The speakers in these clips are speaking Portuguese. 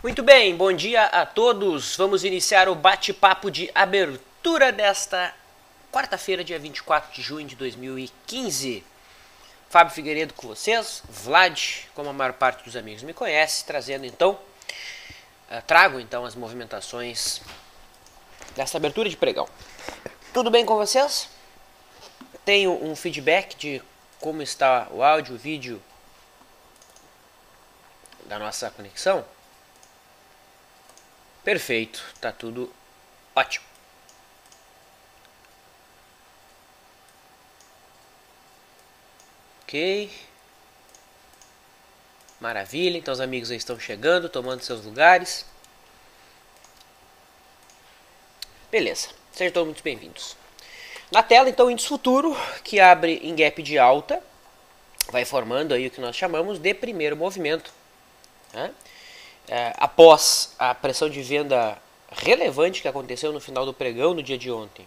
Muito bem, bom dia a todos. Vamos iniciar o bate-papo de abertura desta quarta-feira, dia 24 de junho de 2015. Fábio Figueiredo com vocês, Vlad, como a maior parte dos amigos me conhece, trago então as movimentações desta abertura de pregão. Tudo bem com vocês? Tenho um feedback de como está o áudio, o vídeo da nossa conexão? Perfeito, tá tudo ótimo. Ok. Maravilha, então os amigos aí estão chegando, tomando seus lugares. Beleza, sejam todos muito bem-vindos. Na tela, então, o índice futuro, que abre em gap de alta, vai formando aí o que nós chamamos de primeiro movimento, né? Após a pressão de venda relevante que aconteceu no final do pregão no dia de ontem.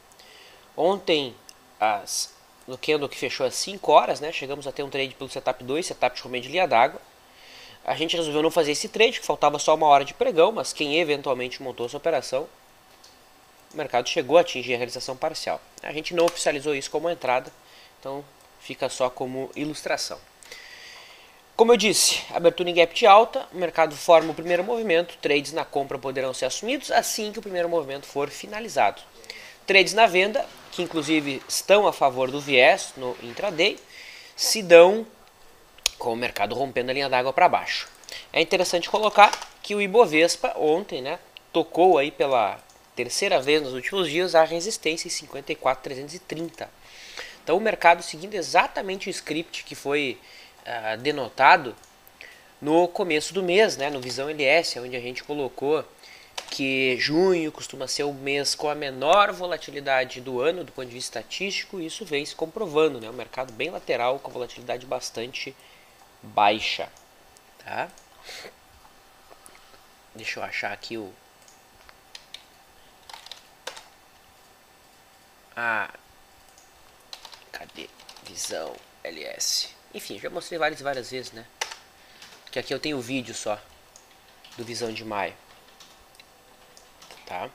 Ontem, no candle que fechou às 5 horas, né, chegamos a ter um trade pelo setup 2, setup de romper de linha d'água. A gente resolveu não fazer esse trade, que faltava só uma hora de pregão, mas quem eventualmente montou essa operação, o mercado chegou a atingir a realização parcial. A gente não oficializou isso como entrada, então fica só como ilustração. Como eu disse, abertura em gap de alta, o mercado forma o primeiro movimento, trades na compra poderão ser assumidos assim que o primeiro movimento for finalizado. Trades na venda, que inclusive estão a favor do viés no intraday, se dão com o mercado rompendo a linha d'água para baixo. É interessante colocar que o Ibovespa ontem, né, tocou aí pela terceira vez nos últimos dias a resistência em 54.330. Então o mercado seguindo exatamente o script que foi denotado no começo do mês, né, no Visão LS, onde a gente colocou que junho costuma ser o mês com a menor volatilidade do ano do ponto de vista estatístico, e isso vem se comprovando, né, um mercado bem lateral com volatilidade bastante baixa, tá? Deixa eu achar aqui cadê? Visão LS. Enfim, já mostrei várias vezes, né? Que aqui eu tenho o vídeo só do Visão de Maio, tá?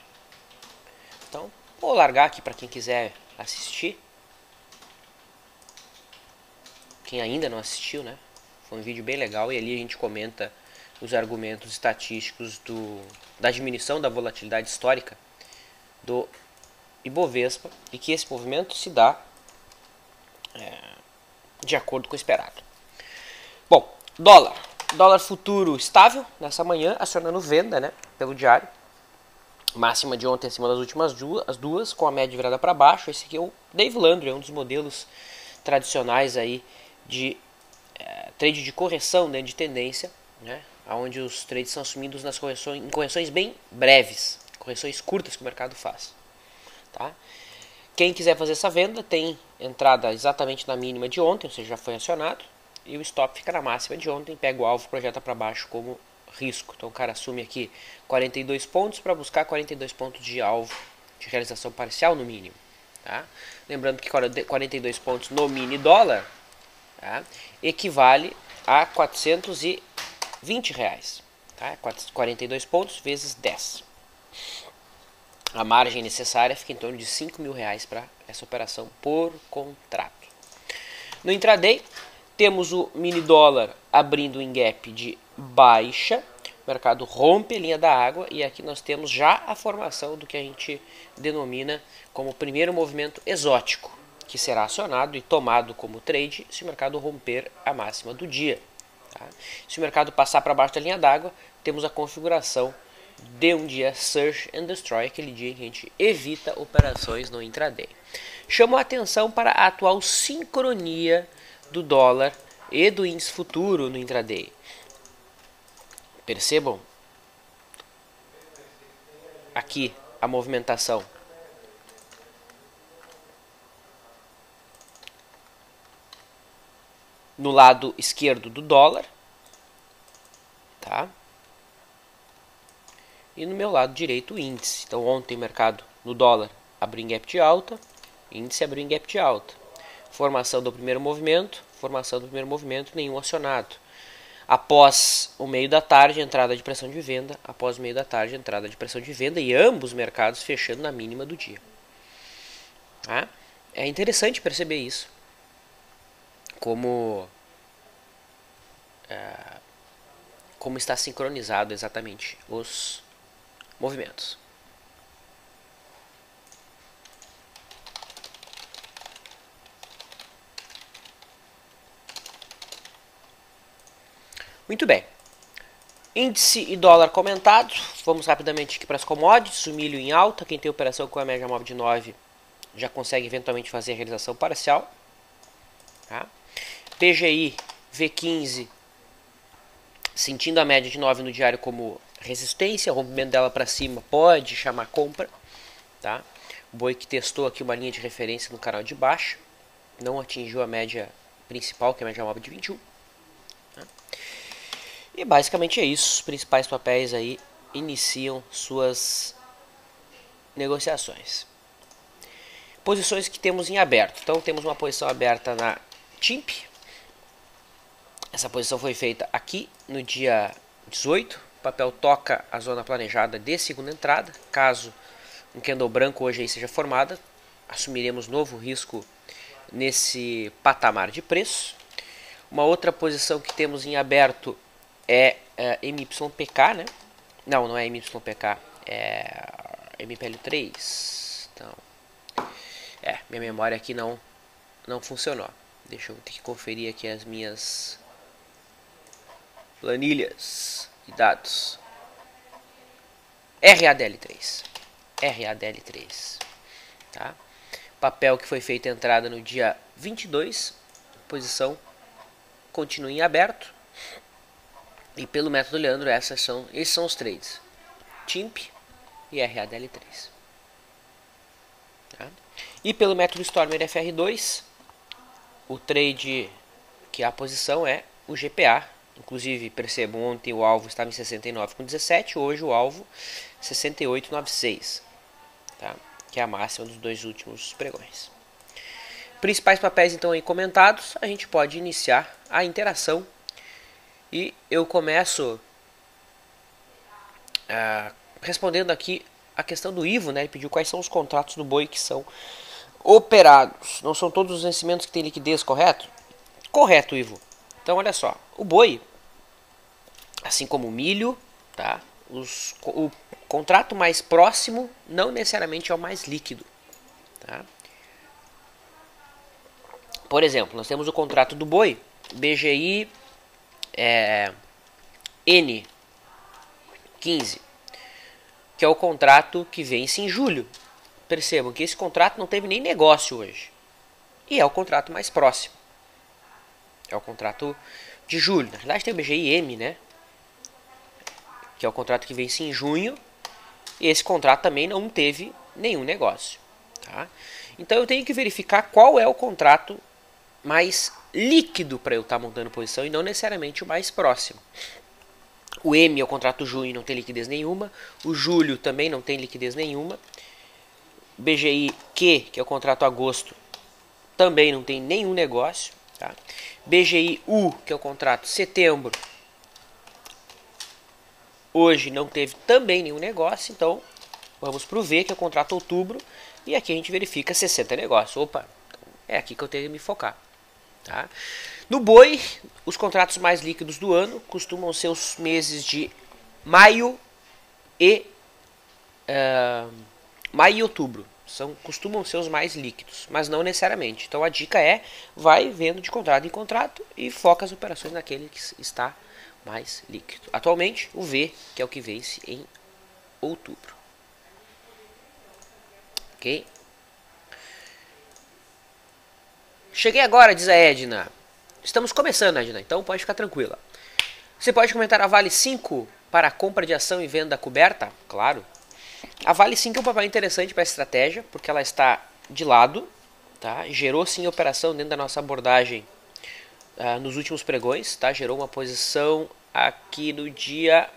Então, vou largar aqui para quem quiser assistir. Quem ainda não assistiu, né? Foi um vídeo bem legal e ali a gente comenta os argumentos estatísticos da diminuição da volatilidade histórica do Ibovespa e que esse movimento se dá de acordo com o esperado. Bom, dólar futuro estável nessa manhã, acionando venda, né, pelo diário. Máxima de ontem acima das últimas duas, com a média virada para baixo. Esse aqui é o Dave Landry, um dos modelos tradicionais aí de trade de correção, né, de tendência, né, onde os trades são assumidos em correções bem breves, correções curtas que o mercado faz, tá? Quem quiser fazer essa venda tem entrada exatamente na mínima de ontem, ou seja, já foi acionado, e o stop fica na máxima de ontem, pega o alvo, projeta para baixo como risco. Então o cara assume aqui 42 pontos para buscar 42 pontos de alvo de realização parcial no mínimo, tá? Lembrando que 42 pontos no mini dólar, tá, equivale a R$420, tá? 42 pontos vezes 10. A margem necessária fica em torno de R$5.000 para essa operação por contrato. No intraday, temos o mini dólar abrindo em gap de baixa. O mercado rompe a linha da água e aqui nós temos já a formação do que a gente denomina como primeiro movimento exótico, que será acionado e tomado como trade se o mercado romper a máxima do dia, tá? Se o mercado passar para baixo da linha d'água, temos a configuração de um dia Search and Destroy, aquele dia em que a gente evita operações no intraday. Chamo a atenção para a atual sincronia do dólar e do índice futuro no intraday. Percebam aqui a movimentação. No lado esquerdo do dólar, tá? E no meu lado direito o índice. Então ontem o mercado no dólar abriu em gap de alta, índice abriu em gap de alta. Formação do primeiro movimento, nenhum acionado. Após o meio da tarde, entrada de pressão de venda. Após o meio da tarde, entrada de pressão de venda. E ambos mercados fechando na mínima do dia. Tá? É interessante perceber isso. Como está sincronizado exatamente os movimentos. Muito bem. Índice e dólar comentado. Vamos rapidamente aqui para as commodities. O milho em alta. Quem tem operação com a média móvel de 9 já consegue eventualmente fazer a realização parcial. Tá? PGI V15 sentindo a média de 9 no diário como resistência. O rompimento dela para cima pode chamar compra. Tá? O boi que testou aqui uma linha de referência no canal de baixo. Não atingiu a média principal, que é a média móvel de 21. E basicamente é isso. Os principais papéis aí iniciam suas negociações. Posições que temos em aberto. Então temos uma posição aberta na TIMP. Essa posição foi feita aqui no dia 18. O papel toca a zona planejada de segunda entrada. Caso um candle branco hoje aí seja formada, assumiremos novo risco nesse patamar de preço. Uma outra posição que temos em aberto é MYPK, né? Não é MYPK, é MPL3. Então, minha memória aqui não funcionou. Deixa eu ter que conferir aqui as minhas planilhas e dados. RADL3. Tá? Papel que foi feita a entrada no dia 22. Posição continua em aberto. E pelo método Leandro, esses são os trades. TIMP e RADL3. Tá? E pelo método Stormer FR2, o trade que a posição é o GPA. Inclusive, percebam, ontem o alvo estava em 69,17, hoje o alvo 68,96. Tá? Que é a máxima dos dois últimos pregões. Principais papéis então aí comentados, a gente pode iniciar a interação. E eu começo respondendo aqui a questão do Ivo, né? Ele pediu quais são os contratos do boi que são operados. Não são todos os vencimentos que têm liquidez, correto? Correto, Ivo. Então, olha só. O boi, assim como o milho, tá? O contrato mais próximo não necessariamente é o mais líquido. Tá? Por exemplo, nós temos o contrato do boi, BGI N15, que é o contrato que vence em julho. Percebam que esse contrato não teve nem negócio hoje. E é o contrato mais próximo. É o contrato de julho. Na verdade tem o BGI-M, né? Que é o contrato que vence em junho. E esse contrato também não teve nenhum negócio. Tá? Então eu tenho que verificar qual é o contrato mais líquido para eu estar montando posição e não necessariamente o mais próximo. O M é o contrato junho, não tem liquidez nenhuma. O julho também não tem liquidez nenhuma. BGI Q, que é o contrato agosto, também não tem nenhum negócio. Tá? BGI U, que é o contrato setembro, hoje não teve também nenhum negócio. Então vamos para o V, que é o contrato outubro. E aqui a gente verifica 60 negócios. Opa, é aqui que eu tenho que me focar. Tá? No boi, os contratos mais líquidos do ano costumam ser os meses de maio e outubro. Costumam ser os mais líquidos, mas não necessariamente. Então a dica é, vai vendo de contrato em contrato e foca as operações naquele que está mais líquido. Atualmente, o V, que é o que vence em outubro. Ok? Cheguei agora, diz a Edna. Estamos começando, Edna, então pode ficar tranquila. Você pode comentar a Vale 5 para a compra de ação e venda coberta? Claro. A Vale 5 é um papel interessante para a estratégia, porque ela está de lado. Tá? Gerou sim operação dentro da nossa abordagem nos últimos pregões. Tá? Gerou uma posição aqui no dia...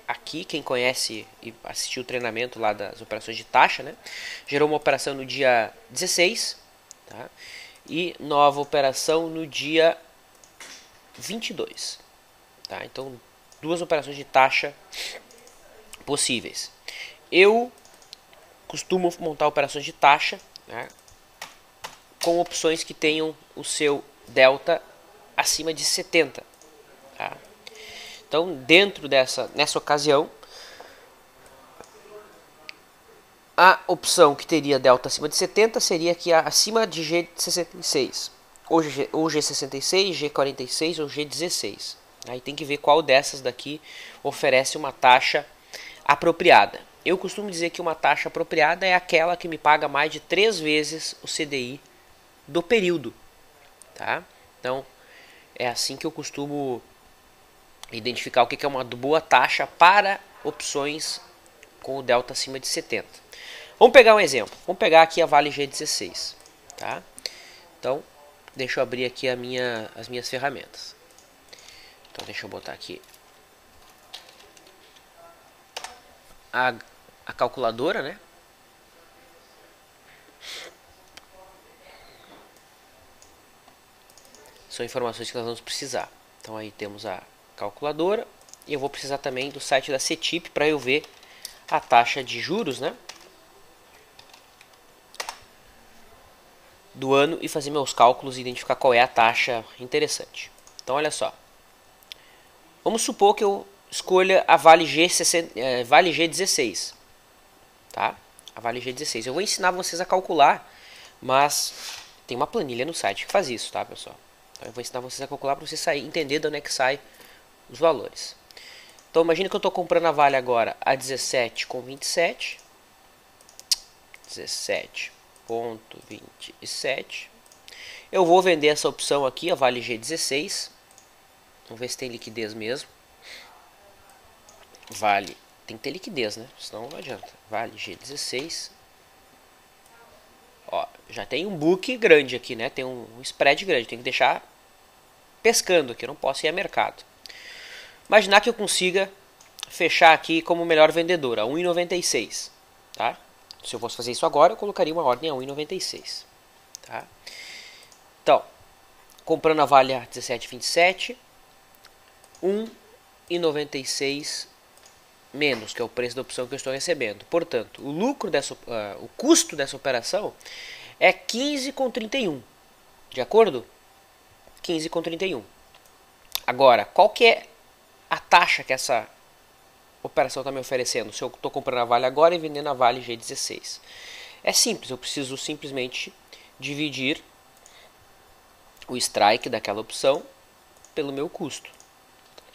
Aqui, quem conhece e assistiu o treinamento lá das operações de taxa, né? Gerou uma operação no dia 16, tá? E nova operação no dia 22. Tá? Então, duas operações de taxa possíveis. Eu costumo montar operações de taxa, né, com opções que tenham o seu delta acima de 70. Tá? Então, nessa ocasião, a opção que teria delta acima de 70 seria aqui acima de G66, ou G66, G46 ou G16. Aí tem que ver qual dessas daqui oferece uma taxa apropriada. Eu costumo dizer que uma taxa apropriada é aquela que me paga mais de 3 vezes o CDI do período. Tá? Então, é assim que eu costumo identificar o que é uma boa taxa para opções com o delta acima de 70. Vamos pegar um exemplo. Vamos pegar aqui a Vale G16. Tá? Então, deixa eu abrir aqui as minhas ferramentas. Então, deixa eu botar aqui a calculadora, né? São informações que nós vamos precisar. Então, aí temos a calculadora. E eu vou precisar também do site da CETIP para eu ver a taxa de juros, né, do ano e fazer meus cálculos e identificar qual é a taxa interessante. Então, olha só. Vamos supor que eu escolha a Vale G16. Tá? A Vale G16. Eu vou ensinar vocês a calcular, mas tem uma planilha no site que faz isso, tá, pessoal? Então, eu vou ensinar vocês a calcular para vocês entender de onde é que sai os valores. Então, imagina que eu estou comprando a Vale agora a 17,27. 17,27. Eu vou vender essa opção aqui, a Vale G16. Vamos ver se tem liquidez mesmo. Vale, tem que ter liquidez, né? Senão não adianta. Vale G16. Ó, já tem um book grande aqui, né? Tem um spread grande. Tem que deixar pescando aqui. Eu não posso ir a mercado. Imaginar que eu consiga fechar aqui como melhor vendedor, a 1,96. Tá? Se eu fosse fazer isso agora, eu colocaria uma ordem a 1,96. Tá? Então, comprando a Vale a 17,27. 1,96 menos, que é o preço da opção que eu estou recebendo. Portanto, o custo dessa operação é 15,31. De acordo? 15,31. Agora, qual que é a taxa que essa operação está me oferecendo? Se eu estou comprando a Vale agora e vendendo a Vale G16. É simples, eu preciso simplesmente dividir o strike daquela opção pelo meu custo.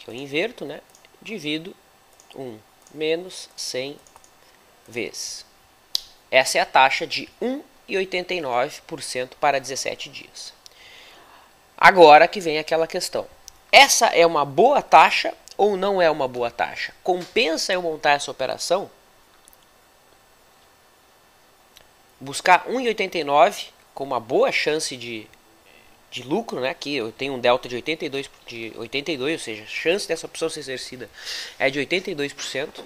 Eu inverto, né? Divido 1 menos 100 vezes. Essa é a taxa de 1,89% para 17 dias. Agora que vem aquela questão. Essa é uma boa taxa ou não é uma boa taxa? Compensa eu montar essa operação? Buscar 1,89 com uma boa chance de lucro, né? Aqui eu tenho um delta de 82, ou seja, a chance dessa opção ser exercida é de 82%.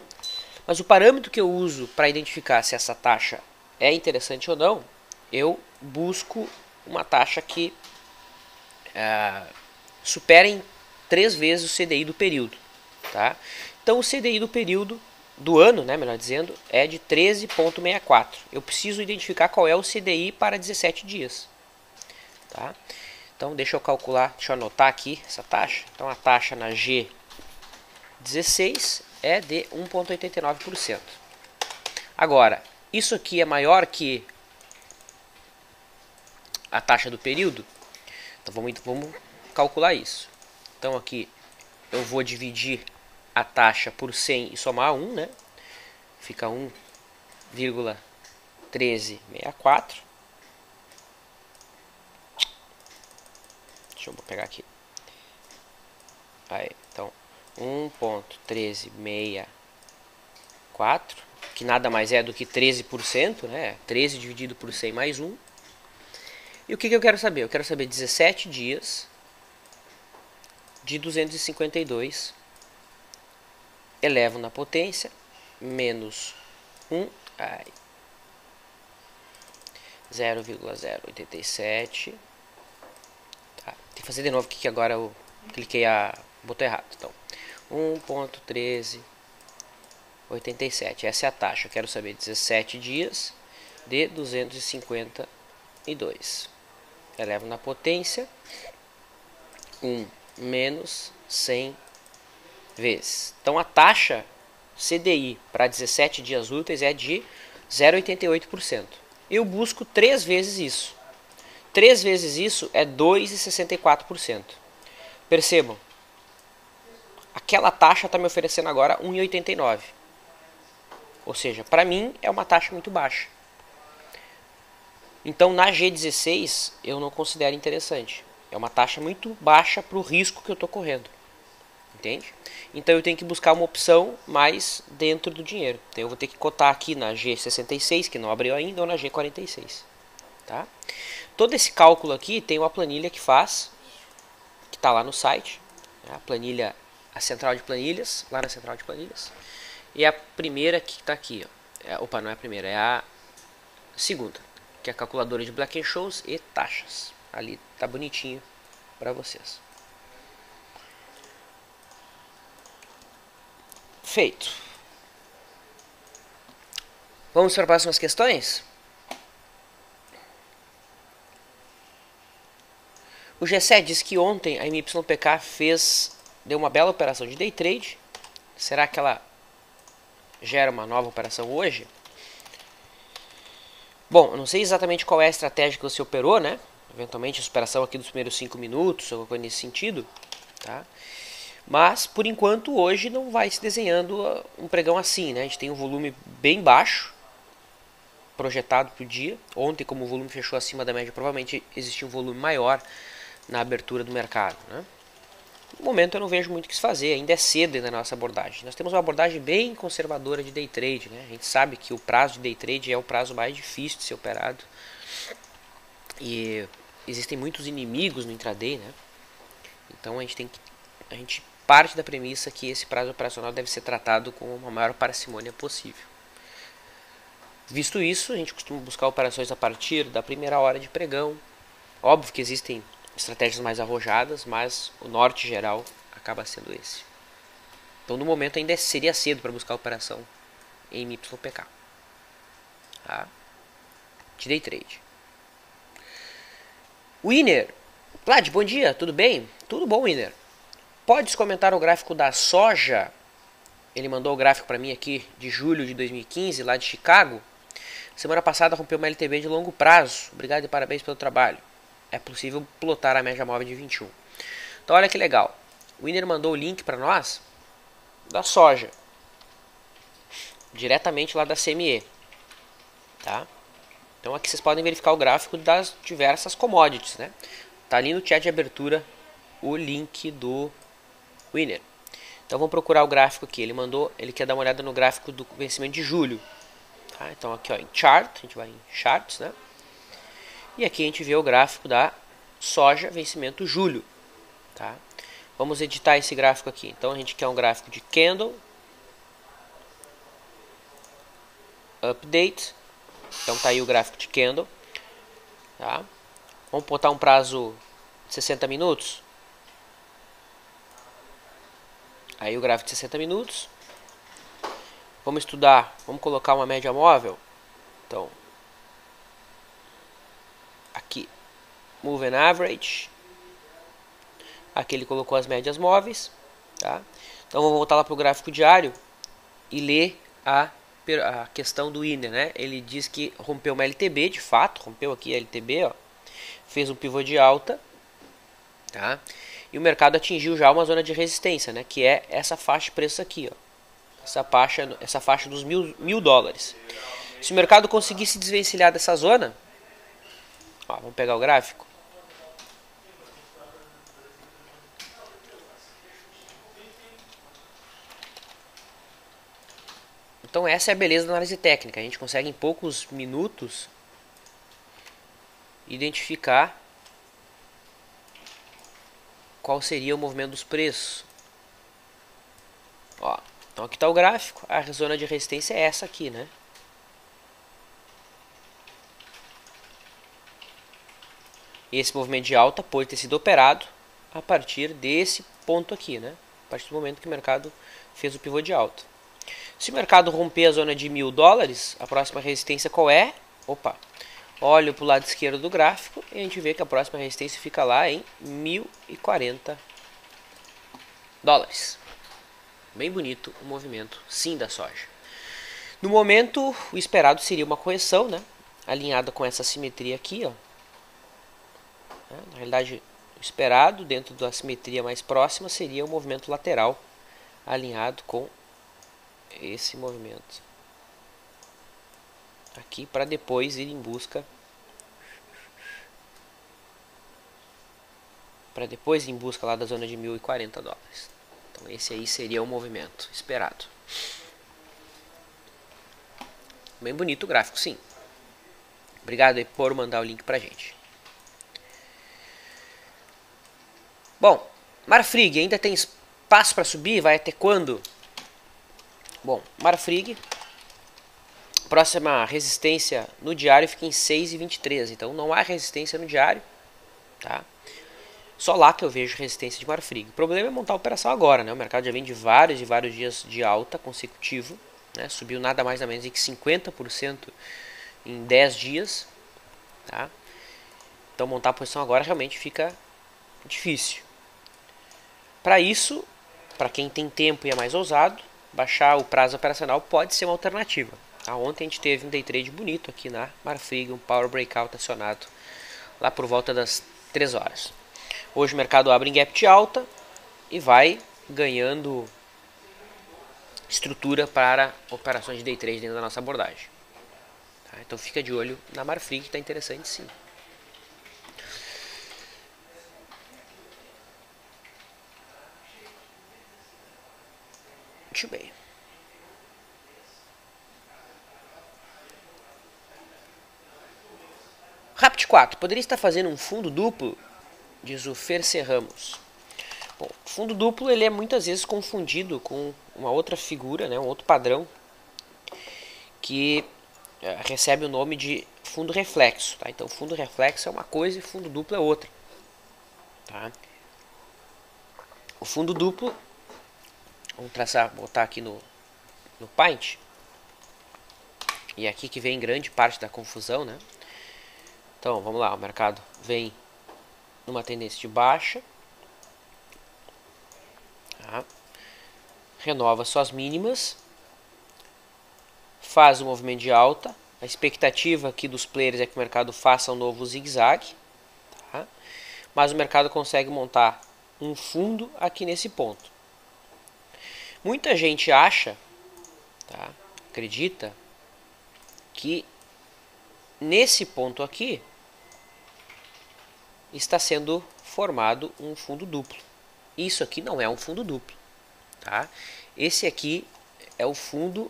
Mas o parâmetro que eu uso para identificar se essa taxa é interessante ou não, eu busco uma taxa que supere em 3 vezes o CDI do período. Tá? Então o CDI do período, do ano, né, melhor dizendo, é de 13,64. Eu preciso identificar qual é o CDI para 17 dias. Tá? Então, deixa eu calcular, deixa eu anotar aqui essa taxa. Então, a taxa na G16 é de 1,89%. Agora, isso aqui é maior que a taxa do período? Então, vamos calcular isso. Então, aqui eu vou dividir a taxa por 100 e somar 1, né? Fica 1,1364. Deixa eu pegar aqui. Aí, então, 1,1364, que nada mais é do que 13%, né? 13 dividido por 100 mais 1. E o que eu quero saber? Eu quero saber 17 dias de 252 elevo na potência menos 1, 0,087. Tá, tem que fazer de novo aqui que agora Botou errado. Então, 1,1387. Essa é a taxa. Eu quero saber 17 dias de 252. Elevo na potência 1 menos 100 vezes. Então a taxa CDI para 17 dias úteis é de 0,88%. Eu busco 3 vezes isso. 3 vezes isso é 2,64%. Percebam, aquela taxa está me oferecendo agora 1,89. Ou seja, para mim é uma taxa muito baixa. Então na G16 eu não considero interessante. É uma taxa muito baixa para o risco que eu estou correndo. Entende? Então eu tenho que buscar uma opção mais dentro do dinheiro. Então eu vou ter que cotar aqui na G66, que não abriu ainda, ou na G46. Tá? Todo esse cálculo aqui tem uma planilha que faz, que está lá no site. A planilha, a central de planilhas, lá na central de planilhas. E a primeira que está aqui. Ó. Opa, não é a primeira, é a segunda. Que é a calculadora de Black-Scholes e taxas. Ali tá bonitinho para vocês. Feito. Vamos para as próximas questões? O G7 diz que ontem a MYPK deu uma bela operação de day trade. Será que ela gera uma nova operação hoje? Bom, eu não sei exatamente qual é a estratégia que você operou, né? Eventualmente a operação aqui dos primeiros 5 minutos, alguma coisa nesse sentido, tá? Mas, por enquanto, hoje não vai se desenhando um pregão assim, né? A gente tem um volume bem baixo, projetado para o dia. Ontem, como o volume fechou acima da média, provavelmente existia um volume maior na abertura do mercado, né? No momento eu não vejo muito o que se fazer, ainda é cedo na nossa abordagem. Nós temos uma abordagem bem conservadora de day trade, né? A gente sabe que o prazo de day trade é o prazo mais difícil de ser operado. E existem muitos inimigos no intraday, né? Então a gente parte da premissa que esse prazo operacional deve ser tratado com a maior parcimônia possível. Visto isso, a gente costuma buscar operações a partir da primeira hora de pregão. Óbvio que existem estratégias mais arrojadas, mas o norte geral acaba sendo esse. Então no momento ainda seria cedo para buscar operação em MYPK. Tá? De day trade. Winner. Vlad, bom dia, tudo bem? Tudo bom, Winner. Podes comentar o gráfico da soja? Ele mandou o gráfico para mim aqui de julho de 2015, lá de Chicago. Semana passada rompeu uma LTB de longo prazo. Obrigado e parabéns pelo trabalho. É possível plotar a média móvel de 21. Então olha que legal. O Winner mandou o link para nós da soja. Diretamente lá da CME. Tá? Então aqui vocês podem verificar o gráfico das diversas commodities, né? Tá ali no chat de abertura o link do Winner. Então vamos procurar o gráfico aqui. Ele quer dar uma olhada no gráfico do vencimento de julho. Tá? Então aqui ó, em chart, a gente vai em charts, né? E aqui a gente vê o gráfico da soja vencimento julho. Tá? Vamos editar esse gráfico aqui. Então a gente quer um gráfico de candle, update. Então tá aí o gráfico de candle. Tá? Vamos botar um prazo de 60 minutos. Aí o gráfico de 60 minutos. Vamos estudar, vamos colocar uma média móvel. Então, aqui, Moving Average. Aqui ele colocou as médias móveis. Tá? Então vamos voltar lá para o gráfico diário e ler a questão do Winner, né? Ele diz que rompeu uma LTB, de fato, rompeu aqui a LTB, ó, fez um pivô de alta, tá? E o mercado atingiu já uma zona de resistência, né? Que é essa faixa de preço aqui, ó. Essa faixa dos mil dólares. Se o mercado conseguir se desvencilhar dessa zona, ó, vamos pegar o gráfico. Então essa é a beleza da análise técnica. A gente consegue em poucos minutos identificar qual seria o movimento dos preços. Ó, então aqui está o gráfico. A zona de resistência é essa aqui, né? E esse movimento de alta pode ter sido operado a partir desse ponto aqui, né? A partir do momento que o mercado fez o pivô de alta. Se o mercado romper a zona de $1.000, a próxima resistência qual é? Opa! Olho para o lado esquerdo do gráfico e a gente vê que a próxima resistência fica lá em $1.040. Bem bonito o movimento, sim, da soja. No momento, o esperado seria uma correção, né? Alinhada com essa simetria aqui, ó. Na realidade, o esperado dentro da simetria mais próxima seria um movimento lateral alinhado com esse movimento aqui, para depois ir em busca lá da zona de $1.040. Então esse aí seria o movimento esperado. Bem bonito o gráfico, sim. Obrigado aí por mandar o link pra gente. Bom, Marfrig ainda tem espaço para subir? Vai até quando? Bom, Marfrig, próxima resistência no diário fica em 6,23. Então não há resistência no diário, tá? Só lá que eu vejo resistência de Marfrig. O problema é montar a operação agora, né? O mercado já vem de vários dias de alta consecutivo, né? Subiu nada mais nada menos do que 50% em 10 dias, tá? Então montar a posição agora realmente fica difícil. Para isso, para quem tem tempo e é mais ousado, baixar o prazo operacional pode ser uma alternativa. Ontem a gente teve um day trade bonito aqui na Marfrig, um power breakout acionado lá por volta das 3 horas. Hoje o mercado abre em gap de alta e vai ganhando estrutura para operações de day trade dentro da nossa abordagem. Tá? Então fica de olho na Marfrig, que está interessante sim. Muito bem. Rapt 4, poderia estar fazendo um fundo duplo? Diz o Ferce Ramos. Bom, fundo duplo ele é muitas vezes confundido com uma outra figura, né, um outro padrão, que recebe o nome de fundo reflexo. Tá? Então, fundo reflexo é uma coisa e fundo duplo é outra. Tá? O fundo duplo, vamos botar aqui no Paint, e aqui que vem grande parte da confusão, né? Então, vamos lá, o mercado vem numa tendência de baixa, tá? Renova suas mínimas, faz um movimento de alta. A expectativa aqui dos players é que o mercado faça um novo zigue-zague, tá? Mas o mercado consegue montar um fundo aqui nesse ponto. Muita gente acha, tá? Acredita que nesse ponto aqui está sendo formado um fundo duplo. Isso aqui não é um fundo duplo, tá? Esse aqui é o fundo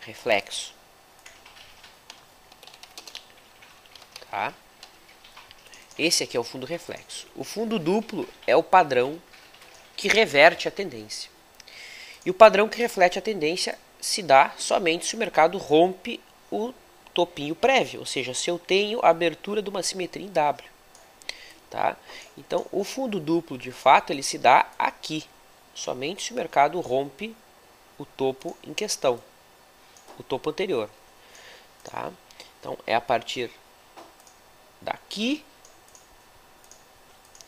reflexo, tá? Esse aqui é o fundo reflexo. O fundo duplo é o padrão que reverte a tendência. E o padrão que reflete a tendência se dá somente se o mercado rompe o topinho prévio, ou seja, se eu tenho a abertura de uma simetria em W. Tá? Então, o fundo duplo, de fato, ele se dá aqui, somente se o mercado rompe o topo em questão, o topo anterior. Tá? Então, é a partir daqui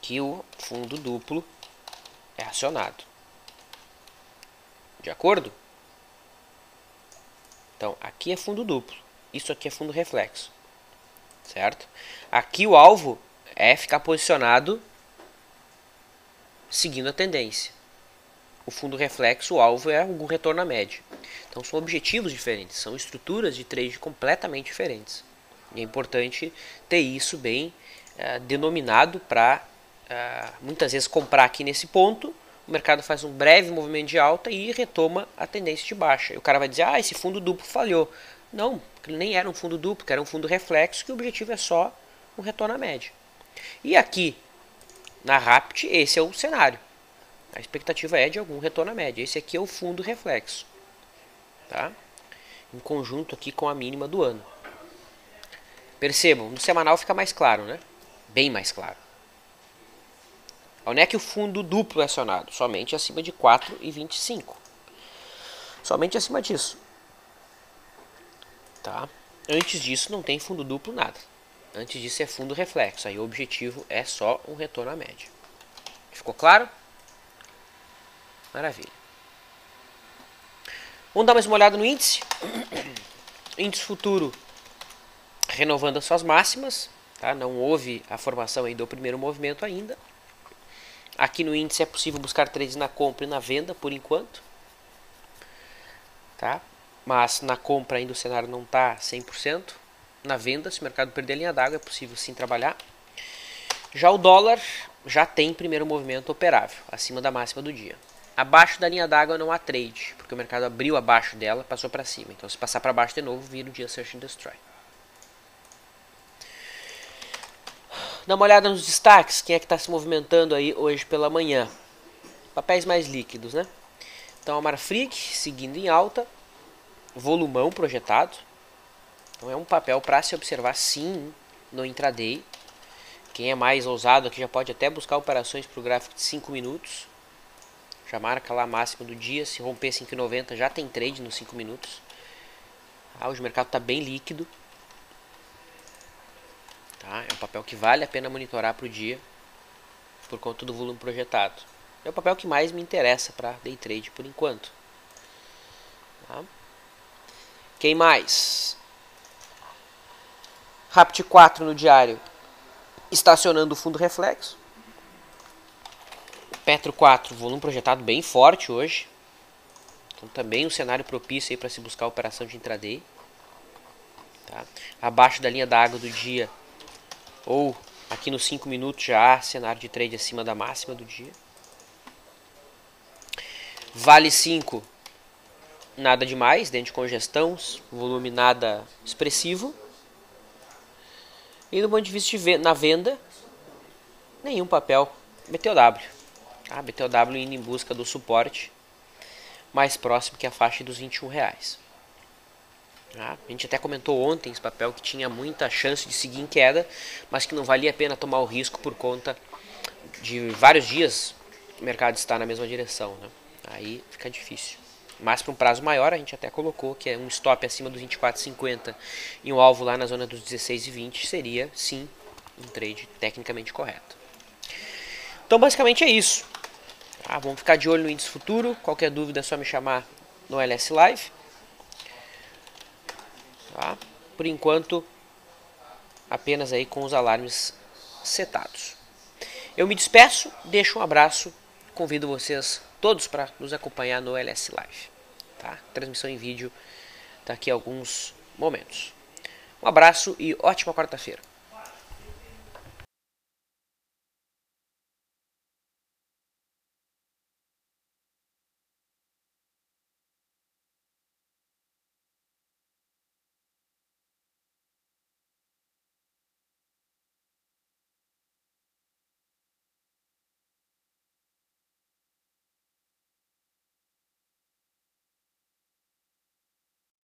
que o fundo duplo é acionado. De acordo? Então, aqui é fundo duplo, isso aqui é fundo reflexo, certo? Aqui o alvo é ficar posicionado seguindo a tendência. O fundo reflexo, o alvo é algum retorno à média. Então são objetivos diferentes, são estruturas de trade completamente diferentes. E é importante ter isso bem denominado para muitas vezes comprar aqui nesse ponto, o mercado faz um breve movimento de alta e retoma a tendência de baixa. E o cara vai dizer, esse fundo duplo falhou. Não, ele nem era um fundo duplo, era um fundo reflexo, que o objetivo é só um retorno à média. E aqui, na Rapt, esse é o cenário. A expectativa é de algum retorno à média. Esse aqui é o fundo reflexo. Tá? Em conjunto aqui com a mínima do ano. Percebam, no semanal fica mais claro, né? Bem mais claro. Onde é que o fundo duplo é acionado? Somente acima de 4,25. Somente acima disso. Tá? Antes disso não tem fundo duplo nada. Antes disso é fundo reflexo. Aí o objetivo é só um retorno à média. Ficou claro? Maravilha. Vamos dar mais uma olhada no índice. Índice futuro renovando as suas máximas. Tá? Não houve a formação aí do primeiro movimento ainda. Aqui no índice é possível buscar trades na compra e na venda por enquanto. Tá? Mas na compra ainda o cenário não está 100%. Na venda, se o mercado perder a linha d'água, é possível sim trabalhar. Já o dólar já tem primeiro movimento operável, acima da máxima do dia. Abaixo da linha d'água não há trade, porque o mercado abriu abaixo dela, passou para cima. Então se passar para baixo de novo, vira o dia Search and Destroy. Dá uma olhada nos destaques, quem é que está se movimentando aí hoje pela manhã. Papéis mais líquidos, né? Então a Marfrig seguindo em alta, volumão projetado. Então é um papel para se observar sim no intraday. Quem é mais ousado aqui já pode até buscar operações para o gráfico de 5 minutos. Já marca lá a máxima do dia, se romper 5,90 já tem trade nos 5 minutos. Hoje o mercado está bem líquido. Tá? É um papel que vale a pena monitorar para o dia, por conta do volume projetado. É o papel que mais me interessa para day trade por enquanto. Tá? Quem mais? Rapt 4 no diário, estacionando o fundo reflexo. Petro 4, volume projetado bem forte hoje. Então também um cenário propício para se buscar operação de intraday. Tá? Abaixo da linha da água do dia, ou aqui nos 5 minutos já há cenário de trade acima da máxima do dia. Vale 5, nada demais, dentro de congestão, volume nada expressivo. E do ponto de vista na venda, nenhum papel. BTOW. Tá? BTOW indo em busca do suporte mais próximo que a faixa dos R$21. Tá? A gente até comentou ontem esse papel que tinha muita chance de seguir em queda, mas que não valia a pena tomar o risco por conta de vários dias o mercado está na mesma direção. Né? Aí fica difícil. Mas para um prazo maior, a gente até colocou que é um stop acima dos 24,50 e um alvo lá na zona dos 16,20 seria, sim, um trade tecnicamente correto. Então, basicamente é isso. Tá? Vamos ficar de olho no índice futuro. Qualquer dúvida é só me chamar no LS Live. Tá? Por enquanto, apenas aí com os alarmes setados. Eu me despeço, deixo um abraço, convido vocês todos para nos acompanhar no LS Live. Tá? Transmissão em vídeo daqui a alguns momentos. Um abraço e ótima quarta-feira.